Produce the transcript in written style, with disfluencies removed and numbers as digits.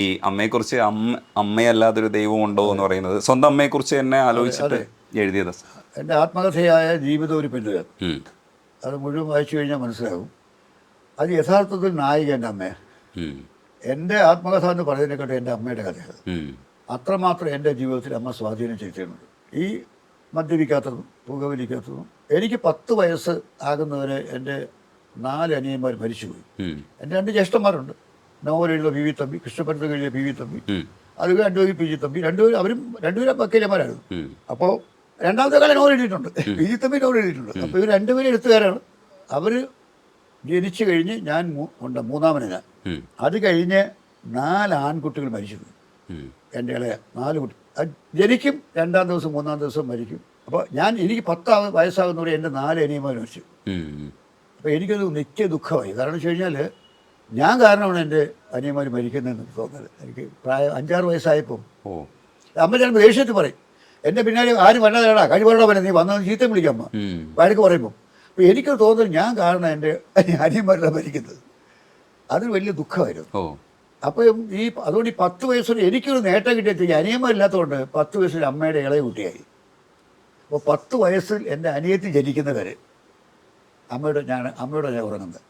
ഈ അമ്മയെക്കുറിച്ച് അമ്മയല്ലാതൊരു ദൈവം ഉണ്ടോ എന്ന് പറയുന്നത് സ്വന്തം അമ്മയെക്കുറിച്ച് തന്നെ ആലോചിച്ചിട്ട് എഴുതിയത്. എൻ്റെ ആത്മകഥയായ ജീവിതം ഒരു പെണ്ണുകൾ, അത് മുഴുവൻ വായിച്ചു കഴിഞ്ഞാൽ മനസ്സിലാകും. അത് യഥാർത്ഥത്തിൽ നായിക എൻ്റെ അമ്മയാണ്. എൻ്റെ ആത്മകഥ എന്ന് പറയുന്നതിനെക്കാട്ടും എൻ്റെ അമ്മയുടെ കഥയാണ്. അത്രമാത്രം എൻ്റെ ജീവിതത്തിൽ അമ്മ സ്വാധീനം ചെലുത്തിയിട്ടുണ്ട്. ഈ മദ്യപിക്കാത്തതും പുകവലിക്കാത്തതും. എനിക്ക് 10 വയസ്സ് ആകുന്നവരെ എൻ്റെ 4 അനിയന്മാർ മരിച്ചുപോയി. എൻ്റെ 2 ജ്യേഷ്ഠന്മാരുണ്ട്. നോവലെഴുതിയ പി വി തമ്പി, കൃഷ്ണപുരത്ത് എഴുതിയ പി വി തമ്പി, അത് രണ്ടുപേരും പി ജി തമ്പി. രണ്ടുപേരും വക്കീലന്മാരായിരുന്നു. അപ്പോൾ രണ്ടാമത്തെ കാലം നോവൽ എഴുതിയിട്ടുണ്ട്, പി ജി തമ്പി നോവൽ എഴുതിയിട്ടുണ്ട്. അപ്പോൾ ഇവർ രണ്ടുപേരും എഴുത്തുകാരാണ്. അവർ ജനിച്ചു കഴിഞ്ഞ് ഞാൻ മൂന്നാമന് ഞാൻ. അത് കഴിഞ്ഞ് 4 ആൺകുട്ടികൾ മരിച്ചുപോയി. എൻ്റെ ഇളയ 4 കുട്ടി ജനിക്കും, 2-ാം ദിവസം 3-ാം ദിവസം മരിക്കും. അപ്പോൾ എനിക്ക് 10 വയസ്സാകുന്നവരെ എൻ്റെ 4 അനിയന്മാർ മരിച്ചു. അപ്പോൾ എനിക്കത് നിത്യ ദുഃഖമായി. കാരണം വെച്ച് കഴിഞ്ഞാൽ ഞാൻ കാരണമാണ് എൻ്റെ അനിയന്മാർ മരിക്കുന്നതെന്ന് തോന്നുന്നത്. എനിക്ക് പ്രായം 5-6 വയസ്സായപ്പോൾ അമ്മ ഞാൻ ദേഷ്യത്തിൽ പറയും, എൻ്റെ പിന്നാലെ ആരും വന്നതേടാ കഴിവുള്ള പോലെ നീ വന്നതെന്ന് ചീത്ത വിളിക്കാം അമ്മ വഴക്ക് പറയുമ്പോൾ. അപ്പോൾ എനിക്ക് തോന്നുന്നത് ഞാൻ കാരണം എൻ്റെ അനിയന്മാരെല്ലാം മരിക്കുന്നത്. അതൊരു വലിയ ദുഃഖമായിരുന്നു. അപ്പം അതുകൊണ്ട് ഈ 10 വയസ്സിൽ എനിക്കൊരു നേട്ടം കിട്ടിയ അനിയന്മാരില്ലാത്തതുകൊണ്ട് 10 വയസ്സിൽ അമ്മയുടെ ഇളയ കുട്ടിയായി. അപ്പോൾ 10 വയസ്സിൽ എൻ്റെ അനിയത്തി ജനിക്കുന്നവരെ അമ്മയോട് ഞാൻ ഉറങ്ങുന്നത്.